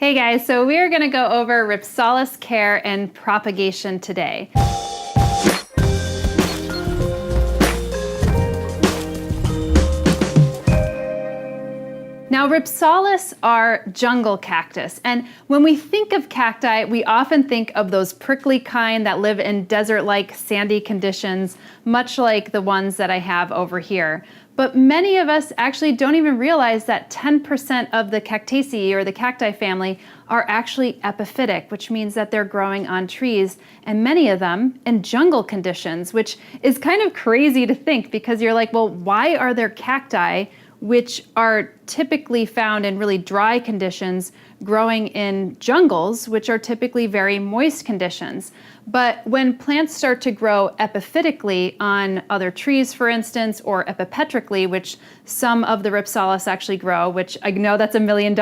Hey guys, so we are going to go over Rhipsalis care and propagation today. Now, Rhipsalis are jungle cactus, and when we think of cacti, we often think of those prickly kind that live in desert-like sandy conditions, much like the ones that I have over here. But many of us actually don't even realize that 10% of the Cactaceae, or the cacti family, are actually epiphytic, which means that they're growing on trees, and many of them in jungle conditions, which is kind of crazy to think because you're like, well, why are there cacti which are typically found in really dry conditions growing in jungles, which are typically very moist conditions? But when plants start to grow epiphytically on other trees, for instance, or epipetrically, which some of the Rhipsalis actually grow, which I know that's $1 million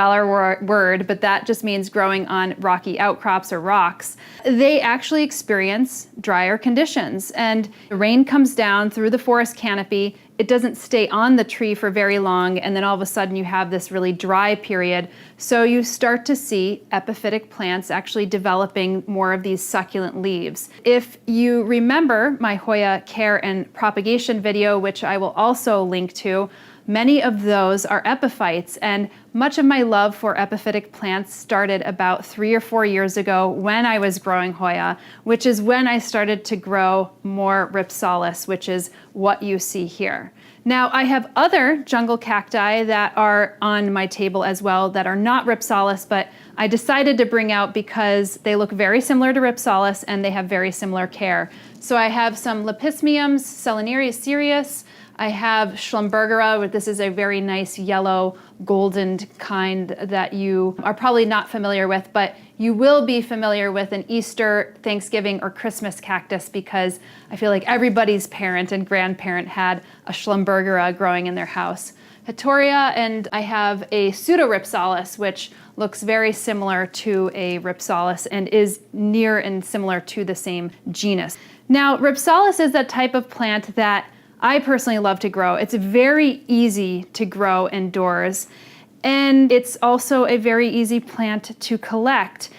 word, but that just means growing on rocky outcrops or rocks, they actually experience drier conditions. And the rain comes down through the forest canopy, it doesn't stay on the tree for very long, and then all of a sudden you have this really dry period. So you start to see epiphytic plants actually developing more of these succulent leaves. If you remember my Hoya care and propagation video, which I will also link to, many of those are epiphytes, and much of my love for epiphytic plants started about 3 or 4 years ago when I was growing Hoya, which is when I started to grow more Rhipsalis, which is what you see here. Now, I have other jungle cacti that are on my table as well that are not Rhipsalis, but I decided to bring out because they look very similar to Rhipsalis and they have very similar care. So I have some Lepismiums, Selenarius cereus. I have Schlumbergera. This is a very nice yellow golden kind that you are probably not familiar with, but you will be familiar with an Easter, Thanksgiving, or Christmas cactus because I feel like everybody's parent and grandparent had a Schlumbergera growing in their house. Hatoria, and I have a Pseudo-Rhipsalis, which looks very similar to a Rhipsalis and is near and similar to the same genus. Now, Rhipsalis is a type of plant that I personally love to grow. It's very easy to grow indoors, and it's also a very easy plant to collect.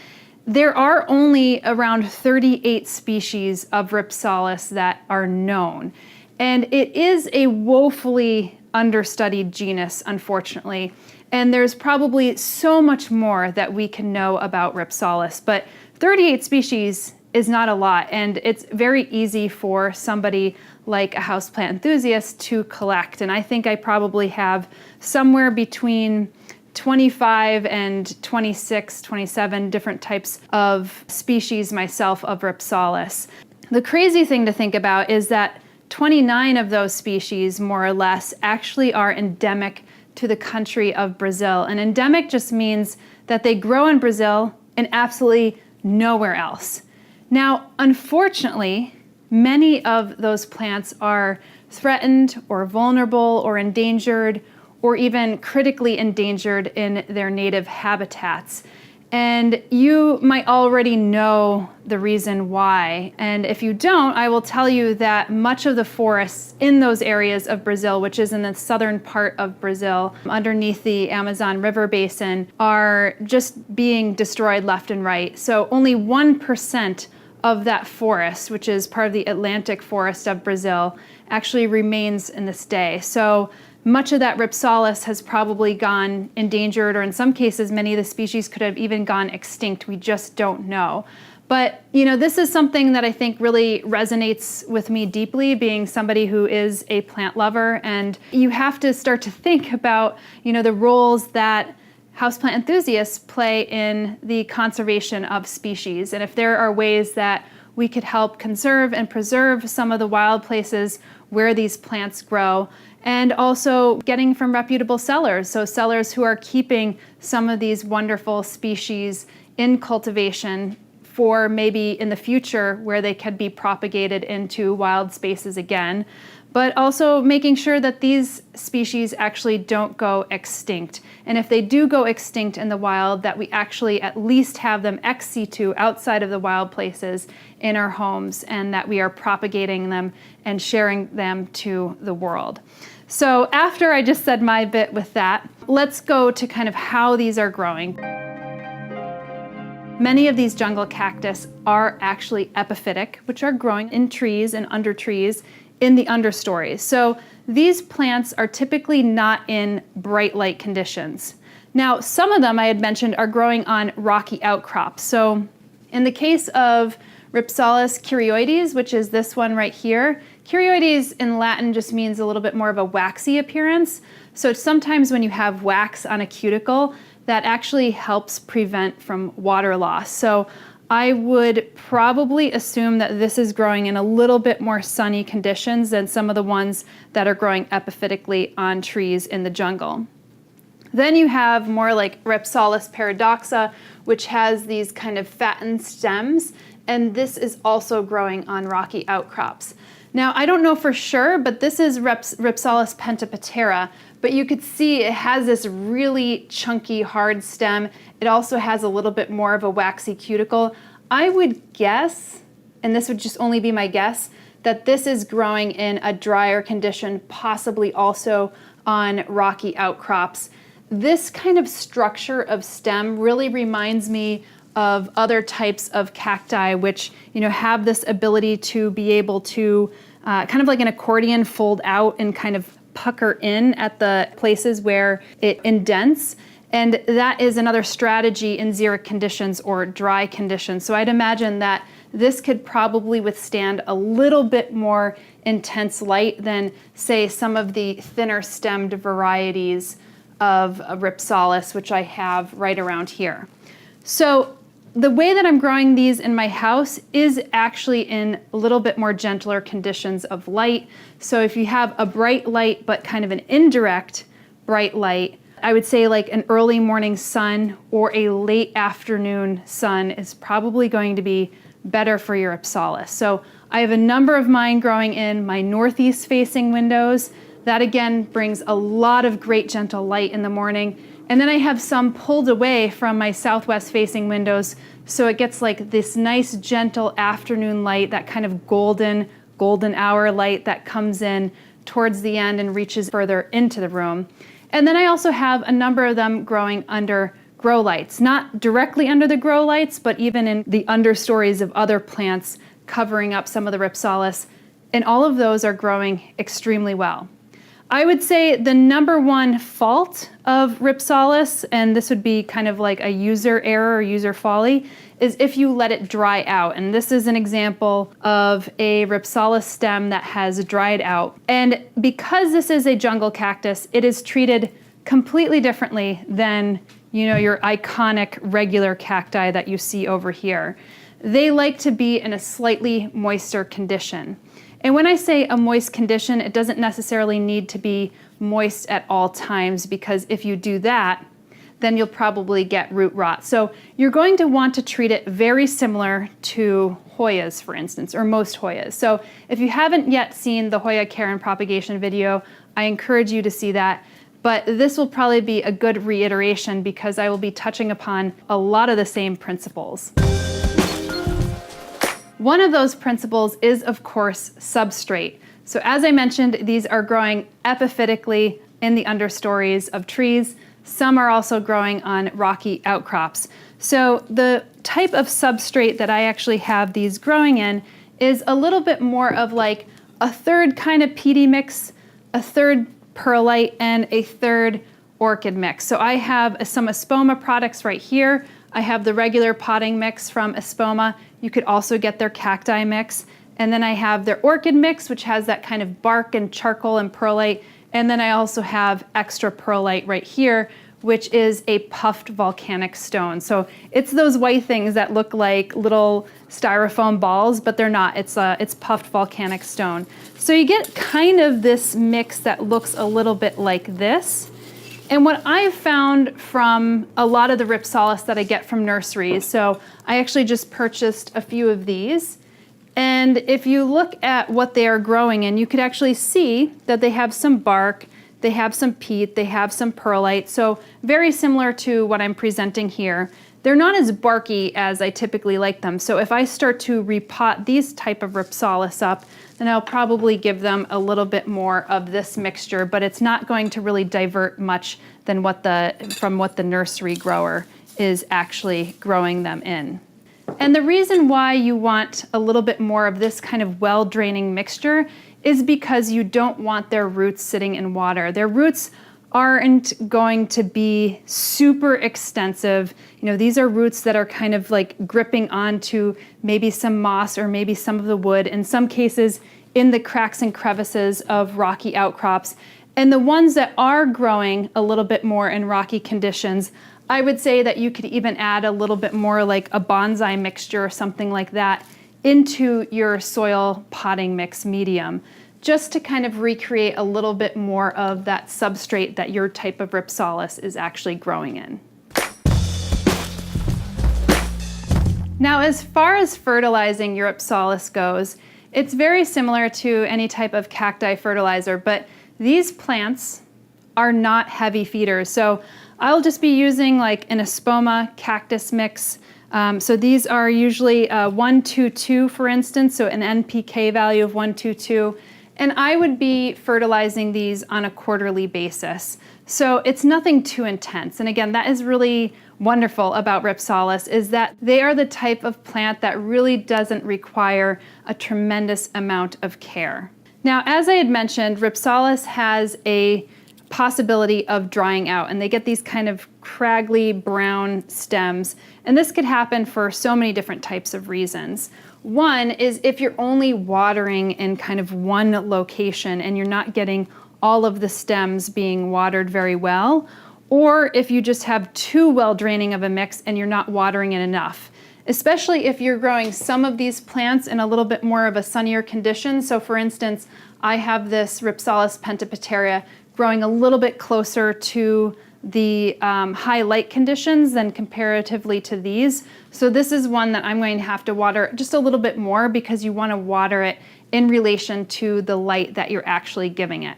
There are only around 38 species of Rhipsalis that are known, and it is a woefully understudied genus, unfortunately, and there's probably so much more that we can know about Rhipsalis, but 38 species is not a lot, and it's very easy for somebody like a houseplant enthusiast to collect. And I think I probably have somewhere between 25 and 26, 27 different types of species myself of Rhipsalis. The crazy thing to think about is that 29 of those species, more or less, actually are endemic to the country of Brazil. And endemic just means that they grow in Brazil and absolutely nowhere else. Now, unfortunately, many of those plants are threatened or vulnerable or endangered or even critically endangered in their native habitats. And you might already know the reason why. And if you don't, I will tell you that much of the forests in those areas of Brazil, which is in the southern part of Brazil, underneath the Amazon River basin, are just being destroyed left and right. So only 1% of that forest, which is part of the Atlantic forest of Brazil, actually remains in this day. So much of that Rhipsalis has probably gone endangered, or in some cases, many of the species could have even gone extinct. We just don't know. But, you know, this is something that I think really resonates with me deeply, being somebody who is a plant lover. And you have to start to think about, you know, the roles that houseplant enthusiasts play in the conservation of species. And if there are ways that we could help conserve and preserve some of the wild places where these plants grow, and also getting from reputable sellers, so sellers who are keeping some of these wonderful species in cultivation for maybe in the future where they could be propagated into wild spaces again, but also making sure that these species actually don't go extinct. And if they do go extinct in the wild, that we actually at least have them ex situ outside of the wild places in our homes, and that we are propagating them and sharing them to the world. So after I just said my bit with that, let's go to kind of how these are growing. Many of these jungle cactus are actually epiphytic, which are growing in trees and under trees in the understories. So these plants are typically not in bright light conditions. Now, some of them I had mentioned are growing on rocky outcrops. So in the case of Rhipsalis curioides, which is this one right here, curioides in Latin just means a little bit more of a waxy appearance. So sometimes when you have wax on a cuticle, that actually helps prevent from water loss. So I would probably assume that this is growing in a little bit more sunny conditions than some of the ones that are growing epiphytically on trees in the jungle. Then you have more like Rhipsalis paradoxa, which has these kind of fattened stems, and this is also growing on rocky outcrops. Now, I don't know for sure, but this is Rhipsalis pentaptera, but you could see it has this really chunky, hard stem. It also has a little bit more of a waxy cuticle. I would guess, and this would just only be my guess, that this is growing in a drier condition, possibly also on rocky outcrops. This kind of structure of stem really reminds me of other types of cacti, which have this ability to be able to kind of like an accordion, fold out and kind of pucker in at the places where it indents. And that is another strategy in xeric conditions or dry conditions. So I'd imagine that this could probably withstand a little bit more intense light than, say, some of the thinner stemmed varieties of Rhipsalis, which I have right around here. So the way that I'm growing these in my house is actually in a little bit more gentler conditions of light. So if you have a bright light, but kind of an indirect bright light, I would say like an early morning sun or a late afternoon sun is probably going to be better for your Rhipsalis. So I have a number of mine growing in my northeast facing windows. That again brings a lot of great gentle light in the morning. And then I have some pulled away from my southwest facing windows, so it gets like this nice gentle afternoon light, that kind of golden hour light that comes in towards the end and reaches further into the room. And then I also have a number of them growing under grow lights, not directly under the grow lights, but even in the understories of other plants covering up some of the Rhipsalis, and all of those are growing extremely well. I would say the number one fault of Rhipsalis, and this would be kind of like a user error or user folly, is if you let it dry out. And this is an example of a Rhipsalis stem that has dried out. And because this is a jungle cactus, it is treated completely differently than your iconic regular cacti that you see over here. They like to be in a slightly moister condition. And when I say a moist condition, it doesn't necessarily need to be moist at all times, because if you do that, then you'll probably get root rot. So you're going to want to treat it very similar to Hoyas, for instance, or most Hoyas. So if you haven't yet seen the Hoya care and propagation video, I encourage you to see that. But this will probably be a good reiteration because I will be touching upon a lot of the same principles. One of those principles is, of course, substrate. So as I mentioned, these are growing epiphytically in the understories of trees. Some are also growing on rocky outcrops. So the type of substrate that I actually have these growing in is a little bit more of like a third kind of peaty mix, a third perlite, and a third orchid mix. So I have some Espoma products right here. I have the regular potting mix from Espoma. You could also get their cacti mix. And then I have their orchid mix, which has that kind of bark and charcoal and perlite. And then I also have extra perlite right here, which is a puffed volcanic stone. So it's those white things that look like little styrofoam balls, but they're not. It's puffed volcanic stone. So you get kind of this mix that looks a little bit like this. And what I've found from a lot of the Rhipsalis that I get from nurseries, so I actually just purchased a few of these. And if you look at what they are growing in, you could actually see that they have some bark, they have some peat, they have some perlite. So very similar to what I'm presenting here. They're not as barky as I typically like them. So if I start to repot these type of Rhipsalis up, then I'll probably give them a little bit more of this mixture, but it's not going to really divert much than from what the nursery grower is actually growing them in. And the reason why you want a little bit more of this kind of well-draining mixture is because you don't want their roots sitting in water. Their roots aren't going to be super extensive. You know, these are roots that are kind of like gripping onto maybe some moss or maybe some of the wood, in some cases in the cracks and crevices of rocky outcrops. And the ones that are growing a little bit more in rocky conditions, I would say that you could even add a little bit more like a bonsai mixture or something like that into your soil potting mix medium, just to kind of recreate a little bit more of that substrate that your type of Rhipsalis is actually growing in. Now, as far as fertilizing your Rhipsalis goes, it's very similar to any type of cacti fertilizer, but these plants are not heavy feeders. So I'll just be using like an Espoma cactus mix. So these are usually 1-2-2, for instance, so an NPK value of 1-2-2. And I would be fertilizing these on a quarterly basis. So it's nothing too intense. And again, that is really wonderful about Rhipsalis, is that they are the type of plant that really doesn't require a tremendous amount of care. Now, as I had mentioned, Rhipsalis has a possibility of drying out, and they get these kind of craggly brown stems. And this could happen for so many different types of reasons. One is if you're only watering in kind of one location and you're not getting all of the stems being watered very well, or if you just have too well draining of a mix and you're not watering it enough. Especially if you're growing some of these plants in a little bit more of a sunnier condition. So for instance, I have this Rhipsalis pentapteria growing a little bit closer to the high light conditions than comparatively to these. So this is one that I'm going to have to water just a little bit more, because you want to water it in relation to the light that you're actually giving it.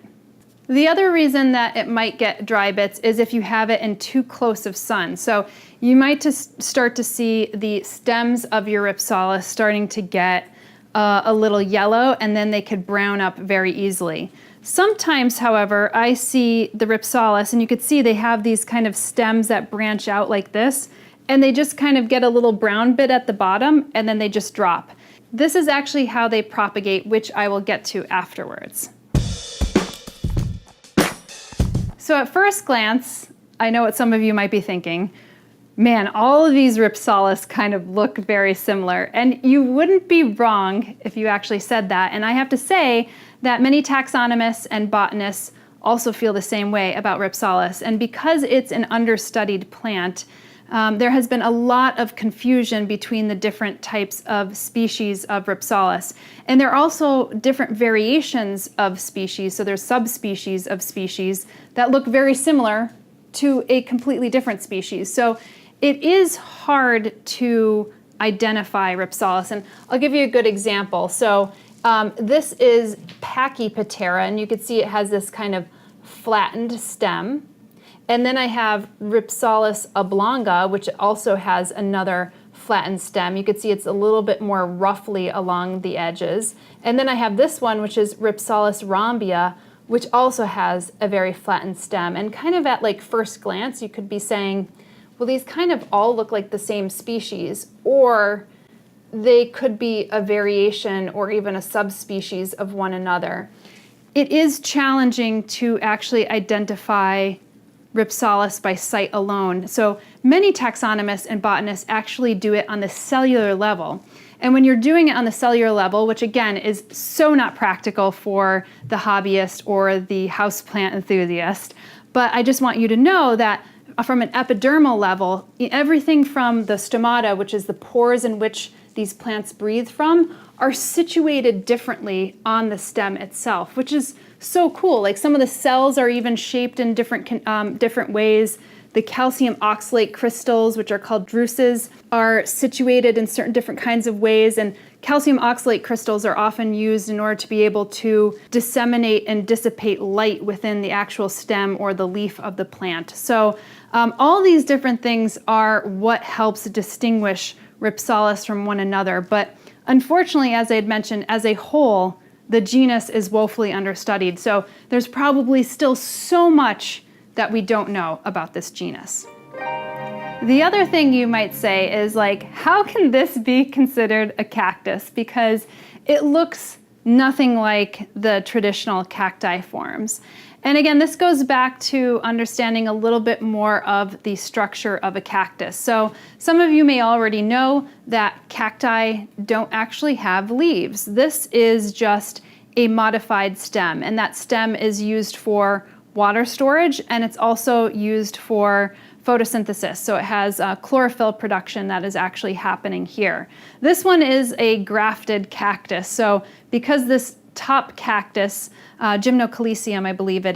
The other reason that it might get dry bits is if you have it in too close of sun. So you might just start to see the stems of your Rhipsalis starting to get a little yellow, and then they could brown up very easily. Sometimes, however, I see the Rhipsalis, and you could see they have these kind of stems that branch out like this, and they just kind of get a little brown bit at the bottom, and then they just drop. This is actually how they propagate, which I will get to afterwards. So at first glance, I know what some of you might be thinking. Man, all of these Rhipsalis kind of look very similar, and you wouldn't be wrong if you actually said that. And I have to say that many taxonomists and botanists also feel the same way about Rhipsalis. And because it's an understudied plant, there has been a lot of confusion between the different types of species of Rhipsalis. And there are also different variations of species, so there's subspecies of species that look very similar to a completely different species. So it is hard to identify Rhipsalis, and I'll give you a good example. So this is Pachyptera, and you can see it has this kind of flattened stem. And then I have Rhipsalis oblonga, which also has another flattened stem. You can see it's a little bit more roughly along the edges. And then I have this one, which is Rhipsalis rhombia, which also has a very flattened stem. And kind of at like first glance, you could be saying, well, these kind of all look like the same species, or they could be a variation or even a subspecies of one another. It is challenging to actually identify Rhipsalis by sight alone. So many taxonomists and botanists actually do it on the cellular level. And when you're doing it on the cellular level, which again is so not practical for the hobbyist or the houseplant enthusiast, but I just want you to know that from an epidermal level, everything from the stomata, which is the pores in which these plants breathe from, are situated differently on the stem itself, which is so cool. Like some of the cells are even shaped in different ways. The calcium oxalate crystals, which are called druses, are situated in certain different kinds of ways, and calcium oxalate crystals are often used in order to be able to disseminate and dissipate light within the actual stem or the leaf of the plant. So all these different things are what helps distinguish Rhipsalis from one another. But unfortunately, as I had mentioned, as a whole, the genus is woefully understudied. So there's probably still so much that we don't know about this genus. The other thing you might say is like, how can this be considered a cactus? Because it looks nothing like the traditional cacti forms. And again, this goes back to understanding a little bit more of the structure of a cactus. So some of you may already know that cacti don't actually have leaves. This is just a modified stem, and that stem is used for water storage, and it's also used for photosynthesis. So it has chlorophyll production that is actually happening here. This one is a grafted cactus. So because this top cactus, Gymnocalycium I believe it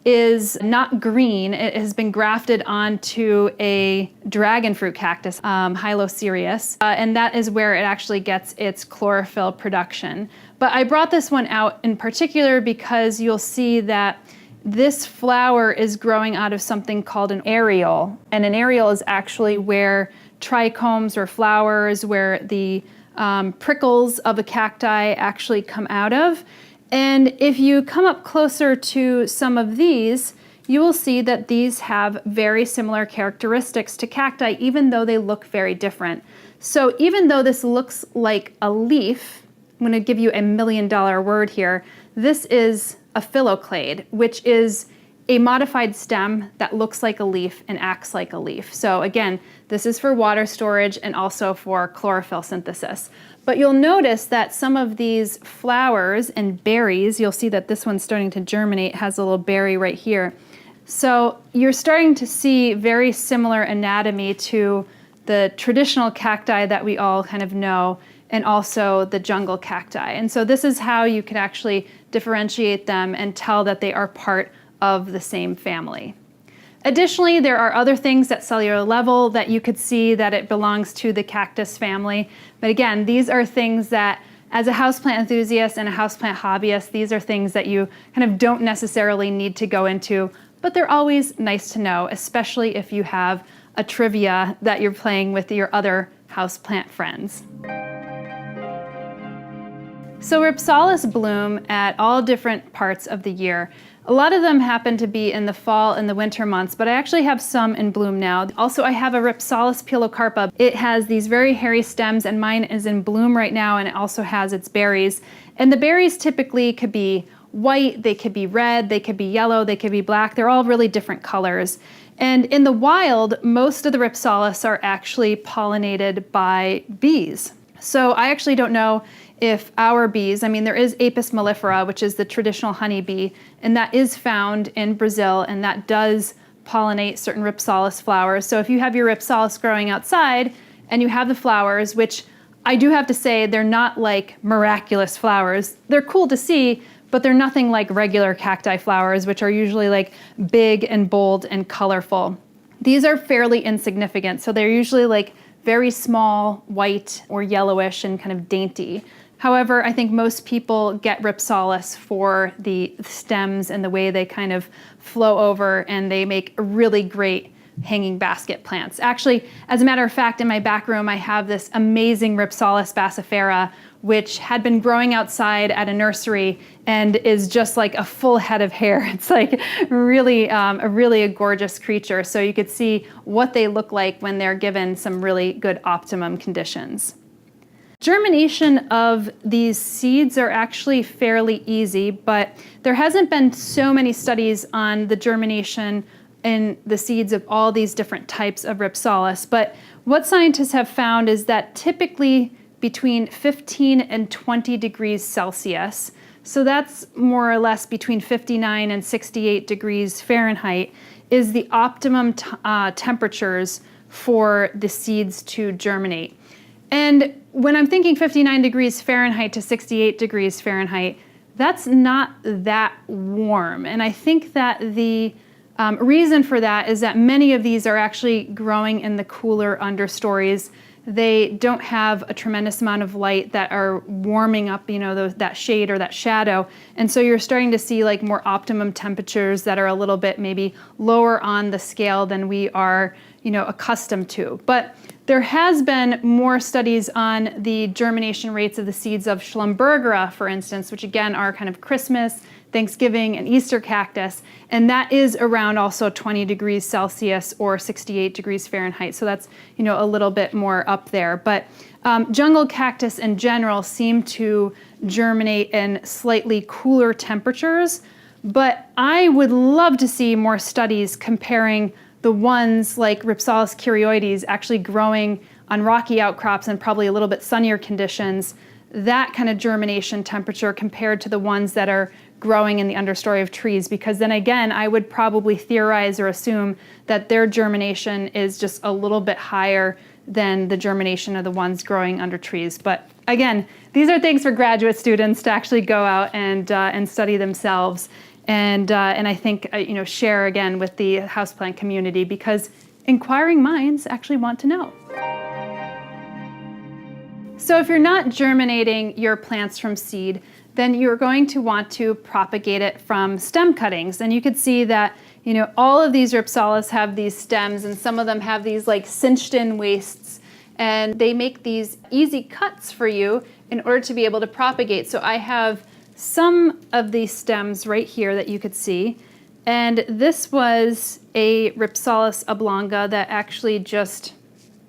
is not green, it has been grafted onto a dragon fruit cactus, Hylocereus, and that is where it actually gets its chlorophyll production. But I brought this one out in particular because you'll see that this flower is growing out of something called an areole, and an areole is actually where trichomes or flowers, where the prickles of a cacti actually come out of. And if you come up closer to some of these, you will see that these have very similar characteristics to cacti, even though they look very different. So even though this looks like a leaf, I'm going to give you $1 million word here, this is a phylloclade, which is a modified stem that looks like a leaf and acts like a leaf. So again, this is for water storage and also for chlorophyll synthesis. But you'll notice that some of these flowers and berries, you'll see that this one's starting to germinate, has a little berry right here. So you're starting to see very similar anatomy to the traditional cacti that we all kind of know, and also the jungle cacti. And so this is how you can actually differentiate them and tell that they are part of the same family. Additionally, there are other things at cellular level that you could see that it belongs to the cactus family. But again, these are things that, as a houseplant enthusiast and a houseplant hobbyist, these are things that you kind of don't necessarily need to go into, but they're always nice to know, especially if you have a trivia that you're playing with your other houseplant friends. So Rhipsalis bloom at all different parts of the year. A lot of them happen to be in the fall and the winter months, but I actually have some in bloom now. Also, I have a Rhipsalis pilocarpa. It has these very hairy stems, and mine is in bloom right now, and it also has its berries. And the berries typically could be white, they could be red, they could be yellow, they could be black. They're all really different colors. And in the wild, most of the Rhipsalis are actually pollinated by bees. So I actually don't know if our bees, I mean, there is Apis mellifera, which is the traditional honeybee, and that is found in Brazil, and that does pollinate certain Rhipsalis flowers. So if you have your Rhipsalis growing outside and you have the flowers, which I do have to say, they're not like miraculous flowers. They're cool to see, but they're nothing like regular cacti flowers, which are usually like big and bold and colorful. These are fairly insignificant, so they're usually like very small, white or yellowish and kind of dainty. However, I think most people get Rhipsalis for the stems and the way they kind of flow over, and they make really great hanging basket plants. Actually, as a matter of fact, in my back room, I have this amazing Rhipsalis bassifera, which had been growing outside at a nursery and is just like a full head of hair. It's like really a gorgeous creature. So you could see what they look like when they're given some really good optimum conditions. Germination of these seeds are actually fairly easy, but there hasn't been so many studies on the germination in the seeds of all these different types of Rhipsalis. But what scientists have found is that typically between 15 and 20 degrees Celsius, so that's more or less between 59 and 68 degrees Fahrenheit, is the optimum temperatures for the seeds to germinate. And when I'm thinking 59 degrees Fahrenheit to 68 degrees Fahrenheit, that's not that warm. And I think that the reason for that is that many of these are actually growing in the cooler understories. They don't have a tremendous amount of light that are warming up, that shade or that shadow. And so you're starting to see like more optimum temperatures that are a little bit maybe lower on the scale than we are accustomed to. But there has been more studies on the germination rates of the seeds of Schlumbergera, for instance, which again are kind of Christmas, Thanksgiving, and Easter cactus. And that is around also 20 degrees Celsius or 68 degrees Fahrenheit. So that's, a little bit more up there. But jungle cactus in general seem to germinate in slightly cooler temperatures. But I would love to see more studies comparing the ones like Rhipsalis curioides actually growing on rocky outcrops and probably a little bit sunnier conditions, that kind of germination temperature compared to the ones that are growing in the understory of trees, because then again, I would probably theorize or assume that their germination is just a little bit higher than the germination of the ones growing under trees. But again, these are things for graduate students to actually go out and study themselves. And I think, share again with the houseplant community, because inquiring minds actually want to know. So if you're not germinating your plants from seed, then you're going to want to propagate it from stem cuttings. And you could see that, all of these Rhipsalis have these stems, and some of them have these like cinched in wastes, and they make these easy cuts for you in order to be able to propagate. So I have some of these stems right here that you could see, and this was a Rhipsalis oblonga that actually just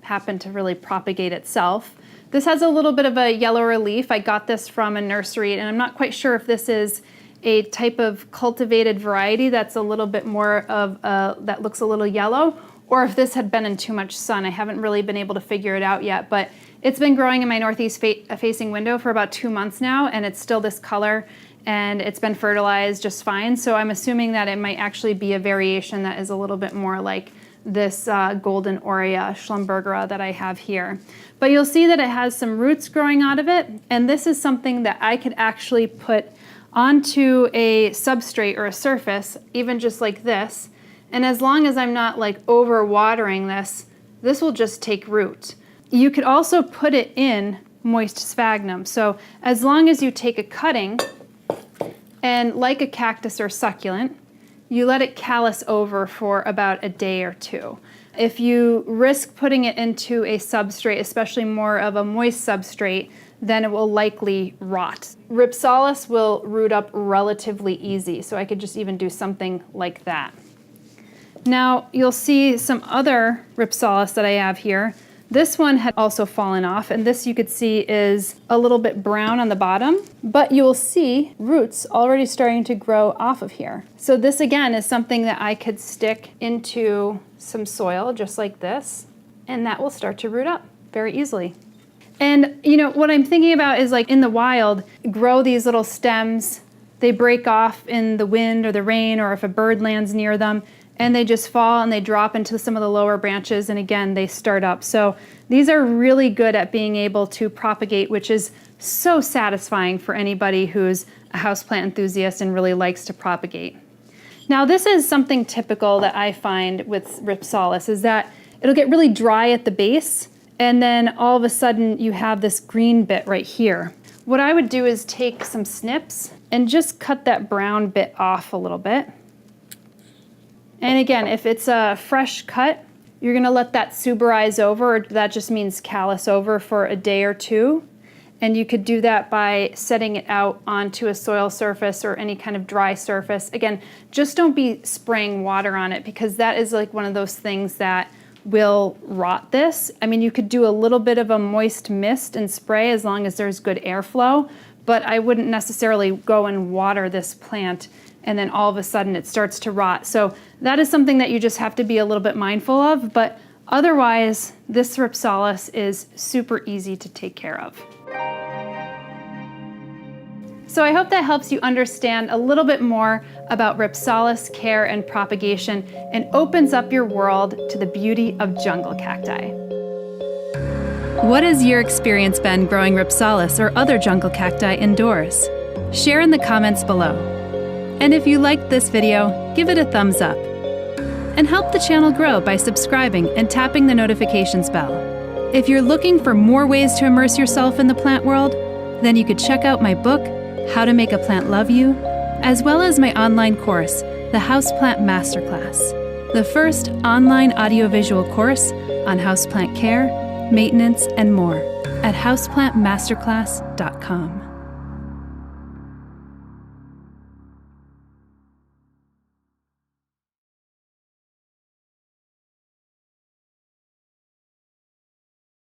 happened to really propagate itself. This has a little bit of a yellower leaf. I got this from a nursery, and I'm not quite sure if this is a type of cultivated variety that's a little bit more of that looks a little yellow, or if this had been in too much sun. I haven't really been able to figure it out yet, but it's been growing in my northeast facing window for about 2 months now, and it's still this color, and it's been fertilized just fine. So I'm assuming that it might actually be a variation that is a little bit more like this golden aurea Schlumbergera that I have here. But you'll see that it has some roots growing out of it, and this is something that I could actually put onto a substrate or a surface, even just like this. And as long as I'm not like over watering this, this will just take root. You could also put it in moist sphagnum. So as long as you take a cutting and, like a cactus or succulent, you let it callus over for about a day or two. If you risk putting it into a substrate, especially more of a moist substrate, then it will likely rot. Rhipsalis will root up relatively easy, so I could just even do something like that. Now you'll see some other Rhipsalis that I have here. This one had also fallen off, and this you could see is a little bit brown on the bottom, but you will see roots already starting to grow off of here. So this again is something that I could stick into some soil just like this, and that will start to root up very easily. And what I'm thinking about is, like in the wild, grow these little stems. They break off in the wind or the rain, or if a bird lands near them, and they just fall and they drop into some of the lower branches, and again they start up. So these are really good at being able to propagate, which is so satisfying for anybody who's a houseplant enthusiast and really likes to propagate. Now this is something typical that I find with Rhipsalis, is that it'll get really dry at the base, and then all of a sudden you have this green bit right here. What I would do is take some snips and just cut that brown bit off a little bit. And again, if it's a fresh cut, you're gonna let that suberize over, or that just means callus over, for a day or two. And you could do that by setting it out onto a soil surface or any kind of dry surface. Again, just don't be spraying water on it, because that is like one of those things that will rot this. I mean, you could do a little bit of a moist mist and spray as long as there's good airflow, but I wouldn't necessarily go and water this plant and then all of a sudden it starts to rot. So that is something that you just have to be a little bit mindful of, but otherwise this Rhipsalis is super easy to take care of. So I hope that helps you understand a little bit more about Rhipsalis care and propagation, and opens up your world to the beauty of jungle cacti. What has your experience been growing Rhipsalis or other jungle cacti indoors? Share in the comments below. And if you liked this video, give it a thumbs up. And help the channel grow by subscribing and tapping the notifications bell. If you're looking for more ways to immerse yourself in the plant world, then you could check out my book, How to Make a Plant Love You, as well as my online course, the Houseplant Masterclass. the first online audiovisual course on houseplant care, maintenance, and more at houseplantmasterclass.com.